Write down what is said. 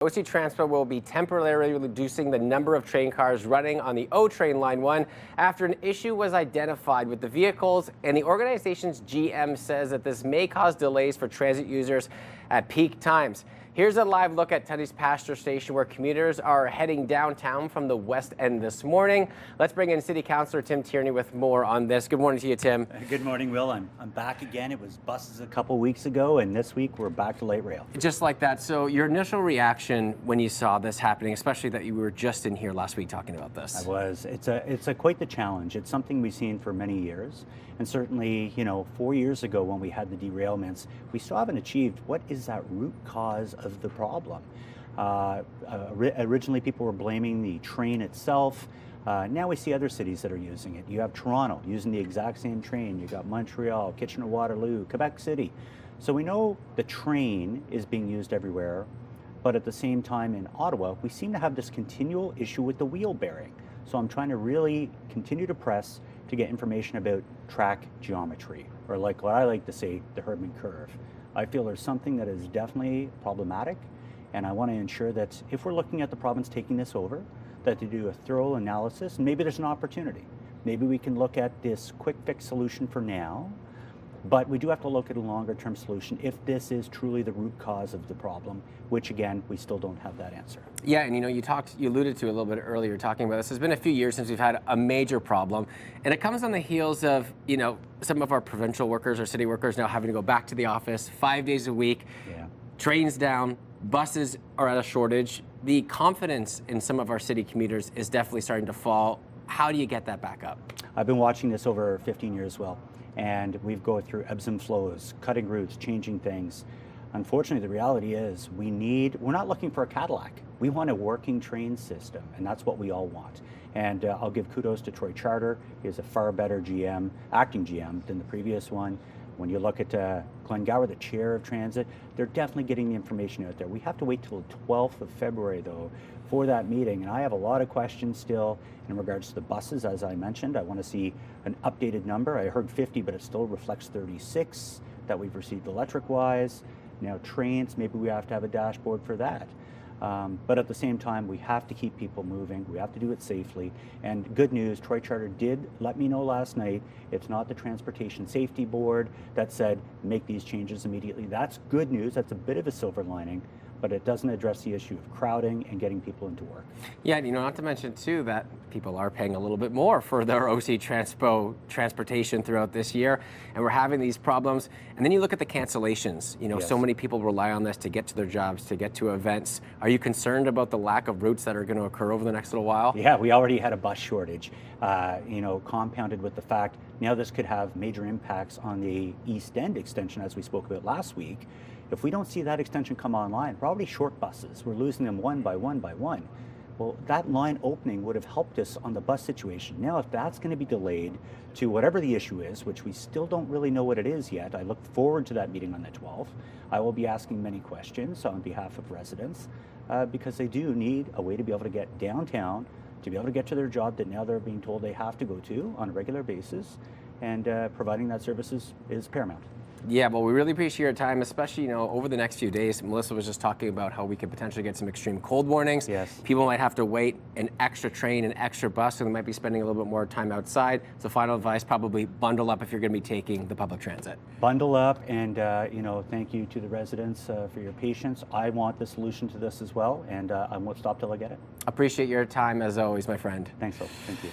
OC Transpo will be temporarily reducing the number of train cars running on the O train line 1 after an issue was identified with the vehicles, and the organization's GM says that this may cause delays for transit users at peak times. Here's a live look at Tuddy's Pasture Station, where commuters are heading downtown from the west end this morning. Let's bring in City Councillor Tim Tierney with more on this. Good morning to you, Tim. Good morning, Will. I'm back again. It was buses a couple weeks ago, and this week we're back to light rail. Just like that. So your initial reaction when you saw this happening, especially that you were just in here last week talking about this? I was. It's quite the challenge. It's something we've seen for many years, and certainly, 4 years ago when we had the derailments, we still haven't achieved what is that root cause of the problem. Originally, people were blaming the train itself. Now we see other cities that are using it. You have Toronto using the exact same train. You've got Montreal, Kitchener-Waterloo, Quebec City. So we know the train is being used everywhere, but at the same time in Ottawa, we seem to have this continual issue with the wheel bearing. So I'm trying to really continue to press to get information about track geometry, or like what I like to say, the Herdman curve. I feel there's something that is definitely problematic, and I want to ensure that if we're looking at the province taking this over, that they do a thorough analysis, and maybe there's an opportunity. Maybe we can look at this quick fix solution for now, but we do have to look at a longer term solution if this is truly the root cause of the problem, which again, we still don't have that answer. Yeah, and you alluded to a little bit earlier talking about this. It's been a few years since we've had a major problem, and it comes on the heels of, some of our provincial workers or city workers now having to go back to the office 5 days a week, trains down, buses are at a shortage. The confidence in some of our city commuters is definitely starting to fall. How do you get that back up? I've been watching this over 15 years, Will, and we've gone through ebbs and flows, cutting routes, changing things. Unfortunately, the reality is we're not looking for a Cadillac. We want a working train system, and that's what we all want. And I'll give kudos to Troy Charter. He is a far better GM, acting GM, than the previous one. When you look at Glenn Gower, the chair of transit, they're definitely getting the information out there. We have to wait till the 12th of February, though, for that meeting. And I have a lot of questions still in regards to the buses, as I mentioned. I want to see an updated number. I heard 50, but it still reflects 36 that we've received electric-wise. Now trains, maybe we have to have a dashboard for that. But at the same time, we have to keep people moving. We have to do it safely. And good news, Troy Charter did let me know last night, it's not the Transportation Safety Board that said, make these changes immediately. That's good news. That's a bit of a silver lining, but it doesn't address the issue of crowding and getting people into work. Yeah, not to mention too that people are paying a little bit more for their OC Transpo transportation throughout this year, and we're having these problems. And then you look at the cancellations. So many people rely on this to get to their jobs, to get to events. Are you concerned about the lack of routes that are going to occur over the next little while? Yeah, we already had a bus shortage, compounded with the fact now this could have major impacts on the East End extension, as we spoke about last week. If we don't see that extension come online, we're already short buses. We're losing them one by one by one. Well, that line opening would have helped us on the bus situation. Now, if that's going to be delayed to whatever the issue is, which we still don't really know what it is yet, I look forward to that meeting on the 12th. I will be asking many questions on behalf of residents because they do need a way to be able to get downtown, to be able to get to their job that now they're being told they have to go to on a regular basis, and providing that services is paramount. Yeah, well, we really appreciate your time, especially, over the next few days. Melissa was just talking about how we could potentially get some extreme cold warnings. Yes. People might have to wait an extra train, an extra bus, so they might be spending a little bit more time outside. So final advice, probably bundle up if you're going to be taking the public transit. Bundle up, and, thank you to the residents for your patience. I want the solution to this as well, and I won't stop till I get it. Appreciate your time, as always, my friend. Thanks, Phil. Thank you.